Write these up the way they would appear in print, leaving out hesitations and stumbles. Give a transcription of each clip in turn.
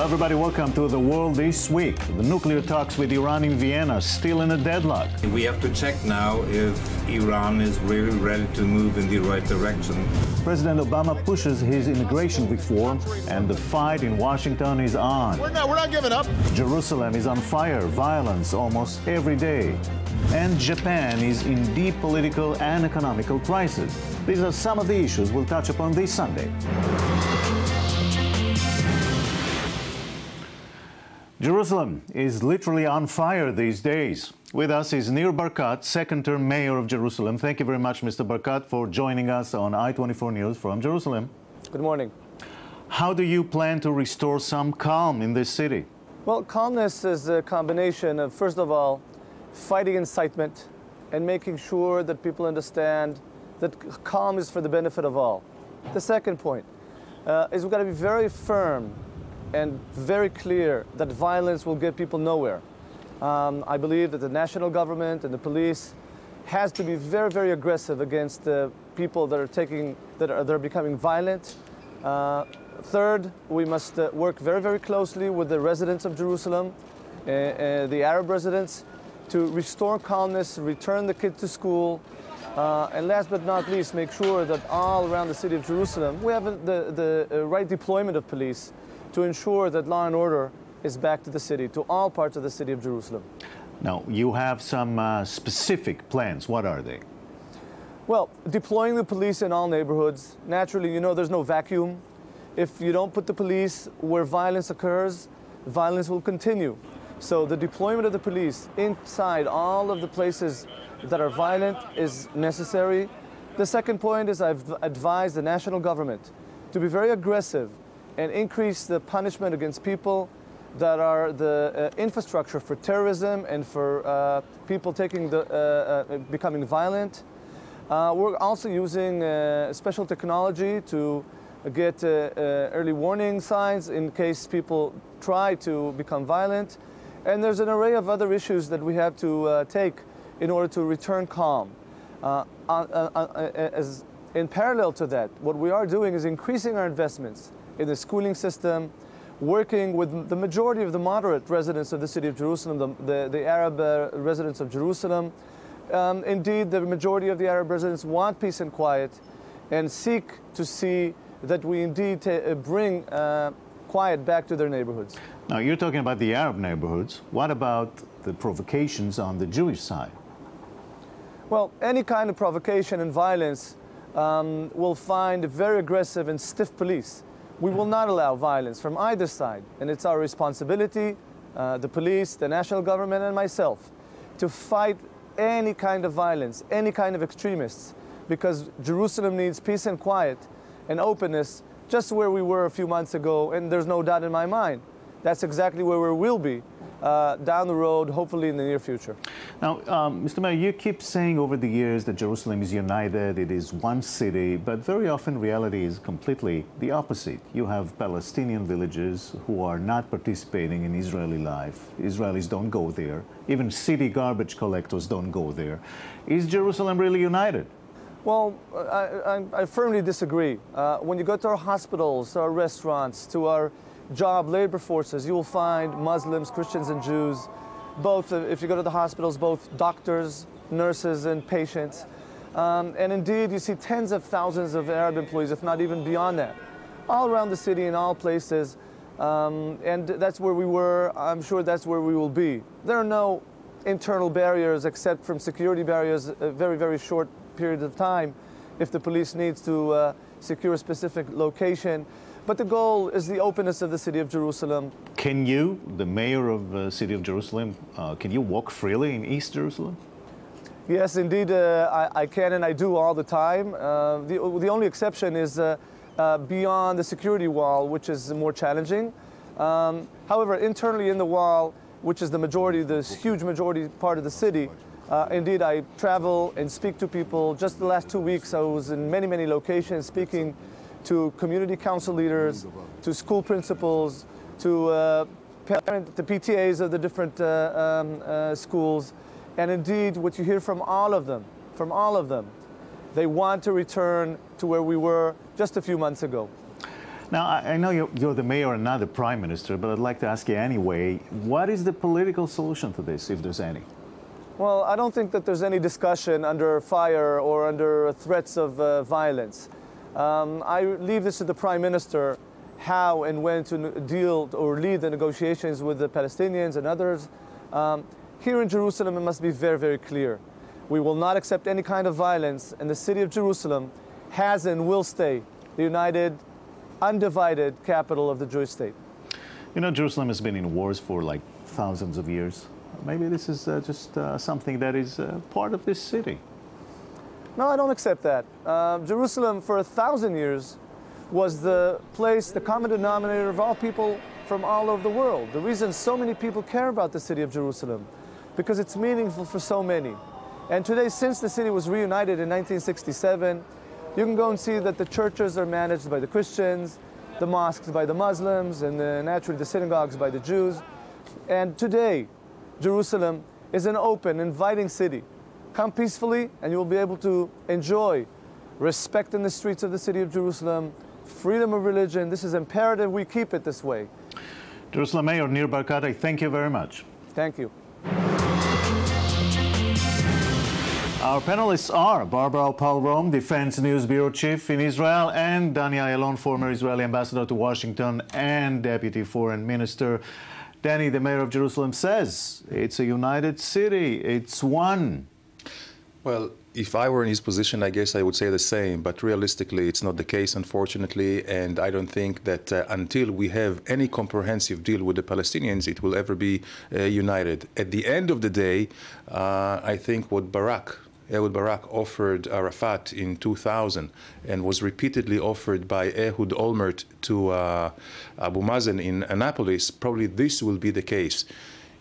everybody, welcome to The World This Week. The nuclear talks with Iran in Vienna still in a deadlock. We have to check now if Iran is really ready to move in the right direction. President Obama pushes his immigration reform, and the fight in Washington is on. We're not giving up. Jerusalem is on fire, violence almost every day. And Japan is in deep political and economical crisis. These are some of the issues we'll touch upon this Sunday. Jerusalem is literally on fire these days. With us is Nir Barkat, second-term mayor of Jerusalem. Thank you very much, Mr. Barkat, for joining us on I-24 News from Jerusalem. Good morning. How do you plan to restore some calm in this city? Well, calmness is a combination of, first of all, fighting incitement and making sure that people understand that calm is for the benefit of all. The second point is we've got to be very firm and very clear that violence will get people nowhere. I believe that the national government and the police has to be very, very aggressive against the people that are becoming violent. Third, we must work very, very closely with the residents of Jerusalem, the Arab residents, to restore calmness, return the kids to school, and last but not least, make sure that all around the city of Jerusalem we have the right deployment of police to ensure that law and order is back to the city, to all parts of the city of Jerusalem. Now, you have some specific plans. What are they? Well, deploying the police in all neighborhoods. Naturally, you know, there's no vacuum. If you don't put the police where violence occurs, violence will continue. So the deployment of the police inside all of the places that are violent is necessary. The second point is I've advised the national government to be very aggressive and increase the punishment against people that are the infrastructure for terrorism and for people becoming violent. We're also using special technology to get early warning signs in case people try to become violent. And there's an array of other issues that we have to take in order to return calm. In parallel to that, what we are doing is increasing our investments in the schooling system, working with the majority of the moderate residents of the city of Jerusalem, the Arab residents of Jerusalem. Indeed, the majority of the Arab residents want peace and quiet and seek to see that we indeed bring quiet back to their neighborhoods. Now, you're talking about the Arab neighborhoods. What about the provocations on the Jewish side? Well, any kind of provocation and violence will find a very aggressive and stiff police. We will not allow violence from either side, and it's our responsibility, the police, the national government, and myself, to fight any kind of violence, any kind of extremists, because Jerusalem needs peace and quiet and openness, just where we were a few months ago, and there's no doubt in my mind that's exactly where we will be down the road, hopefully in the near future. Now, Mr. Mayor, you keep saying over the years that Jerusalem is united, it is one city, but very often reality is completely the opposite. You have Palestinian villages who are not participating in Israeli life. Israelis don't go there. Even city garbage collectors don't go there. Is Jerusalem really united? Well, I firmly disagree. When you go to our hospitals, to our restaurants, to our job labor forces, you will find Muslims, Christians, and Jews. Both, if you go to the hospitals, both doctors, nurses, and patients. And indeed, you see tens of thousands of Arab employees, if not even beyond that, all around the city in all places. And that's where we were. I'm sure that's where we will be. There are no internal barriers except from security barriers, a very, very short period of time if the police needs to secure a specific location. But the goal is the openness of the city of Jerusalem. Can you, the mayor of the city of Jerusalem, can you walk freely in East Jerusalem? Yes, indeed, I can and I do all the time. The only exception is beyond the security wall, which is more challenging. However, internally in the wall, which is the majority, this huge majority part of the city, indeed, I travel and speak to people. Just the last 2 weeks, I was in many, many locations speaking to community council leaders, to school principals, to the PTAs of the different schools. And indeed, what you hear from all of them, they want to return to where we were just a few months ago. Now, I know you're the mayor and not the prime minister, but I'd like to ask you anyway, what is the political solution to this, if there's any? Well, I don't think that there's any discussion under fire or under threats of violence. I leave this to the prime minister, how and when to deal or lead the negotiations with the Palestinians and others. Here in Jerusalem, it must be very, very clear. We will not accept any kind of violence, and the city of Jerusalem has and will stay the united, undivided capital of the Jewish state. You know, Jerusalem has been in wars for like thousands of years. Maybe this is just something that is part of this city. No, I don't accept that. Jerusalem, for 1,000 years, was the place, the common denominator of all people from all over the world. The reason so many people care about the city of Jerusalem, because it's meaningful for so many. And today, since the city was reunited in 1967, you can go and see that the churches are managed by the Christians, the mosques by the Muslims, and naturally the synagogues by the Jews. And today, Jerusalem is an open, inviting city. Come peacefully, and you will be able to enjoy respect in the streets of the city of Jerusalem, freedom of religion. This is imperative we keep it this way. Jerusalem Mayor Nir Barkat, I thank you very much. Thank you. Our panelists are Barbara Palrom, Defense News Bureau Chief in Israel, and Dani Ayalon, former Israeli ambassador to Washington and Deputy Foreign Minister. Danny, the mayor of Jerusalem, says it's a united city. It's one. Well, if I were in his position, I guess I would say the same. But realistically, it's not the case, unfortunately. And I don't think that until we have any comprehensive deal with the Palestinians, it will ever be united. At the end of the day, I think what Ehud Barak offered Arafat in 2000 and was repeatedly offered by Ehud Olmert to Abu Mazen in Annapolis, probably this will be the case.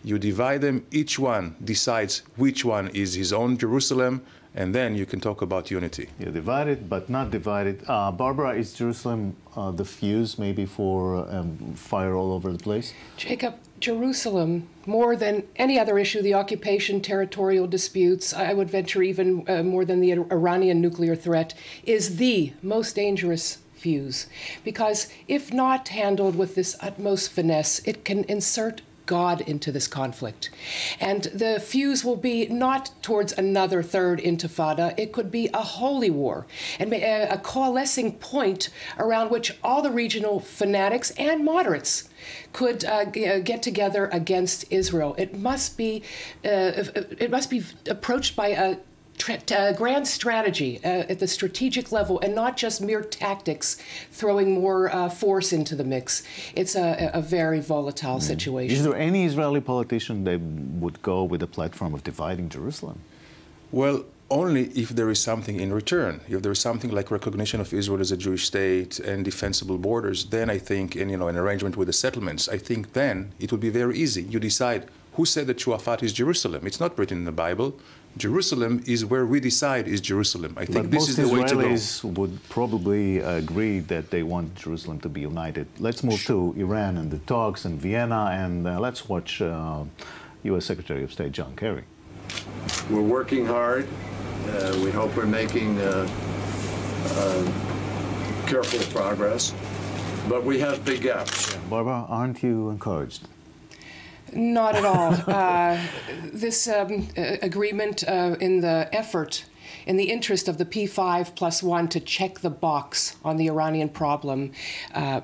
You divide them, each one decides which one is his own Jerusalem, and then you can talk about unity. You're divided, but not divided. Barbara, is Jerusalem the fuse maybe for fire all over the place? Jacob, Jerusalem, more than any other issue, the occupation, territorial disputes, I would venture even more than the Iranian nuclear threat, is the most dangerous fuse. Because if not handled with this utmost finesse, it can insert God into this conflict. And the fuse will be not towards another third intifada. It could be a holy war and a coalescing point around which all the regional fanatics and moderates could get together against Israel. It must be approached by a grand strategy at the strategic level, and not just mere tactics throwing more force into the mix. It's a very volatile situation. Is there any Israeli politician that would go with a platform of dividing Jerusalem? Well, only if there is something in return. If there is something like recognition of Israel as a Jewish state and defensible borders, then I think, and an arrangement with the settlements, I think then it would be very easy. You decide who said that Shuafat is Jerusalem. It's not written in the Bible. Jerusalem is where we decide is Jerusalem. I think this is the way to go. Most Israelis would probably agree that they want Jerusalem to be united. Let's move to Iran and the talks in Vienna, and let's watch U.S. Secretary of State John Kerry. We're working hard. We hope we're making careful progress, but we have big gaps. Barbara, aren't you encouraged? Not at all. This agreement in the effort, in the interest of the P5+1 to check the box on the Iranian problem,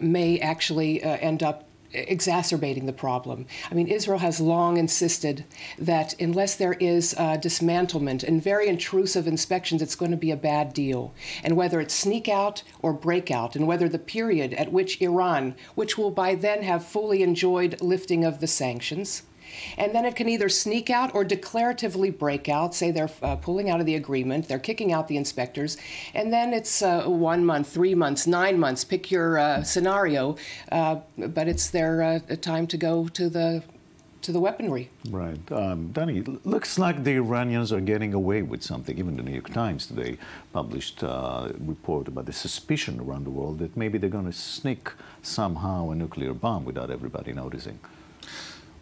may actually end up exacerbating the problem. I mean, Israel has long insisted that unless there is dismantlement and very intrusive inspections, it's going to be a bad deal. And whether it's sneak out or break out, and whether the period at which Iran, which will by then have fully enjoyed lifting of the sanctions, and then it can either sneak out or declaratively break out, say they're pulling out of the agreement, they're kicking out the inspectors, and then it's 1 month, 3 months, 9 months, pick your scenario, but it's their time to go to the weaponry. Right. Danny, looks like the Iranians are getting away with something. Even the New York Times today published a report about the suspicion around the world that maybe they're going to sneak somehow a nuclear bomb without everybody noticing.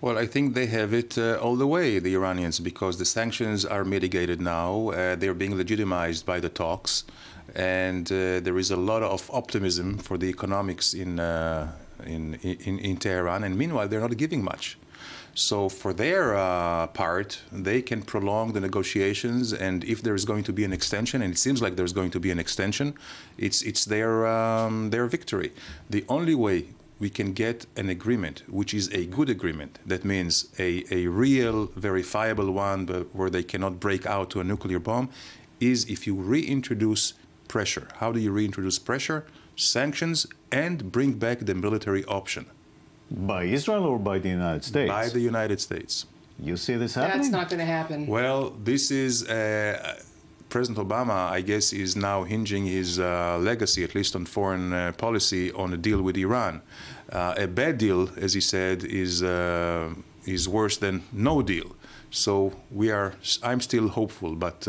Well, I think they have it all the way, the Iranians, because the sanctions are mitigated now. They're being legitimized by the talks. and there is a lot of optimism for the economics in Tehran, and meanwhile they're not giving much. So for their part, they can prolong the negotiations, and if there's going to be an extension, and it seems like there's going to be an extension, it's their victory. The only way we can get an agreement, which is a good agreement, that means a real, verifiable one, but where they cannot break out to a nuclear bomb, is if you reintroduce pressure. How do you reintroduce pressure? Sanctions, and bring back the military option. By Israel or by the United States? By the United States. You see this happening? That's not going to happen. Well, this is President Obama, I guess, is now hinging his legacy, at least on foreign policy, on a deal with Iran. A bad deal, as he said, is worse than no deal. So I'm still hopeful, but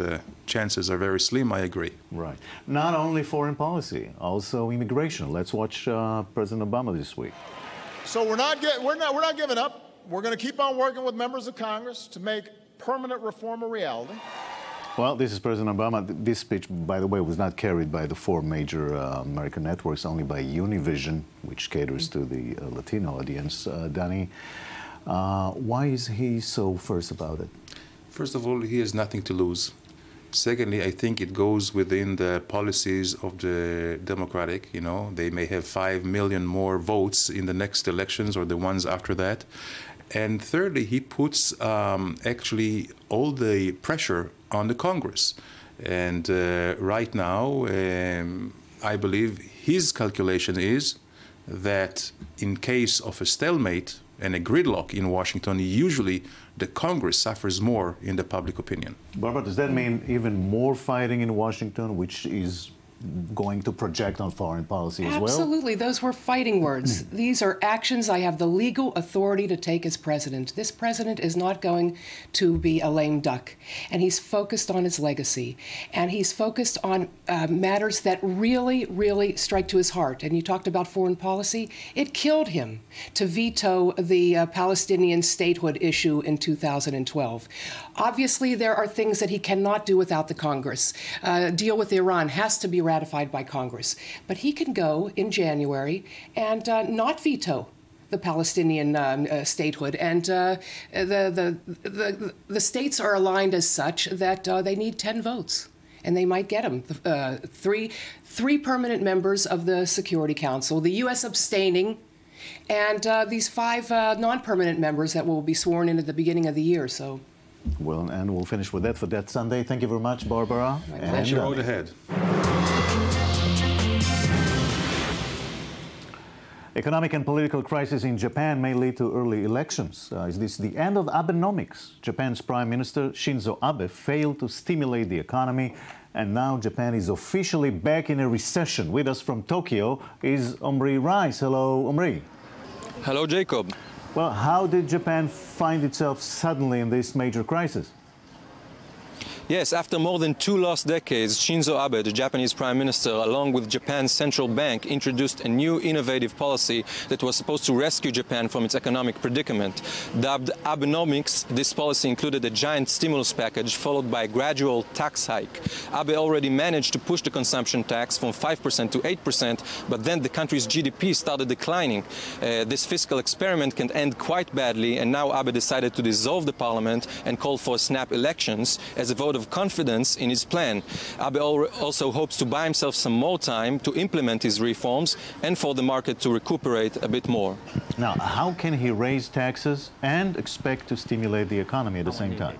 chances are very slim, I agree. Right. Not only foreign policy, also immigration. Let's watch President Obama this week. So we're not giving up. We're going to keep on working with members of Congress to make permanent reform a reality. Well, this is President Obama. This speech, by the way, was not carried by the four major American networks, only by Univision, which caters to the Latino audience. Danny, why is he so first about it? First of all, he has nothing to lose. Secondly, I think it goes within the policies of the Democratic. You know, they may have 5 million more votes in the next elections or the ones after that. And thirdly, he puts actually all the pressure on the Congress. And right now, I believe his calculation is that in case of a stalemate and a gridlock in Washington, usually the Congress suffers more in the public opinion. Barbara, does that mean even more fighting in Washington, which is going to project on foreign policy as well? Absolutely. Those were fighting words. These are actions I have the legal authority to take as president. This president is not going to be a lame duck. And he's focused on his legacy. And he's focused on matters that really, really strike to his heart. And you talked about foreign policy. It killed him to veto the Palestinian statehood issue in 2012. Obviously, there are things that he cannot do without the Congress. Deal with Iran has to be ratified by Congress. But he can go in January and not veto the Palestinian statehood. And the states are aligned as such that they need 10 votes. And they might get them. Three permanent members of the Security Council, the U.S. abstaining, and these 5 non-permanent members that will be sworn in at the beginning of the year. So. Well, and we'll finish with that for that Sunday. Thank you very much, Barbara. Thank you. Road ahead. Economic and political crisis in Japan may lead to early elections. Is this the end of Abenomics? Japan's Prime Minister Shinzo Abe failed to stimulate the economy, and now Japan is officially back in a recession. With us from Tokyo is Omri Reis. Hello, Omri. Hello, Jacob. Well, how did Japan find itself suddenly in this major crisis? Yes, after more than 2 lost decades, Shinzo Abe, the Japanese Prime Minister, along with Japan's central bank, introduced a new innovative policy that was supposed to rescue Japan from its economic predicament. Dubbed Abenomics, this policy included a giant stimulus package followed by a gradual tax hike. Abe already managed to push the consumption tax from 5% to 8%, but then the country's GDP started declining. This fiscal experiment can end quite badly, and now Abe decided to dissolve the parliament and call for snap elections as a vote of confidence in his plan. Abe also hopes to buy himself some more time to implement his reforms and for the market to recuperate a bit more. Now, how can he raise taxes and expect to stimulate the economy at the same time?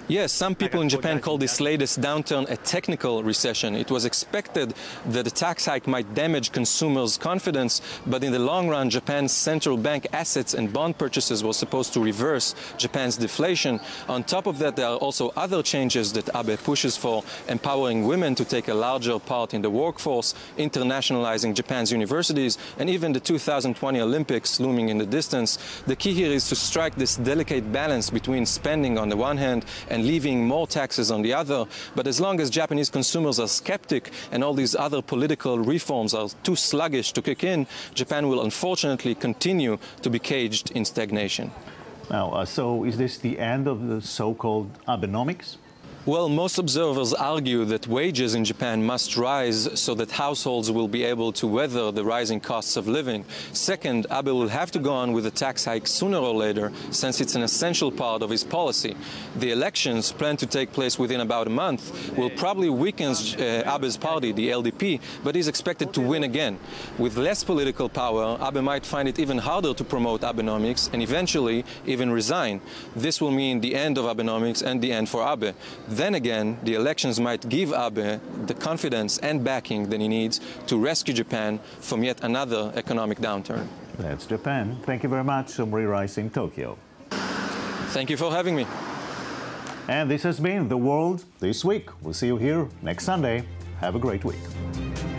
Yes, some people in Japan call this latest downturn a technical recession. It was expected that the tax hike might damage consumers' confidence, but in the long run, Japan's central bank assets and bond purchases were supposed to reverse Japan's deflation. On top of that, there are also other changes that Abe pushes for, empowering women to take a larger part in the workforce, internationalizing Japan's universities, and even the 2020 Olympics looming in the distance. The key here is to strike this delicate balance between spending on the one hand and leaving more taxes on the other. But as long as Japanese consumers are skeptic and all these other political reforms are too sluggish to kick in, Japan will unfortunately continue to be caged in stagnation. Now, so is this the end of the so-called Abenomics? Well, most observers argue that wages in Japan must rise so that households will be able to weather the rising costs of living. Second, Abe will have to go on with a tax hike sooner or later, since it's an essential part of his policy. The elections, planned to take place within about a month, will probably weaken Abe's party, the LDP, but he's expected to win again. With less political power, Abe might find it even harder to promote Abenomics and eventually even resign. This will mean the end of Abenomics and the end for Abe. Then again, the elections might give Abe the confidence and backing that he needs to rescue Japan from yet another economic downturn. That's Japan. Thank you very much, Omri Rice in Tokyo. Thank you for having me. And this has been The World This Week. We'll see you here next Sunday. Have a great week.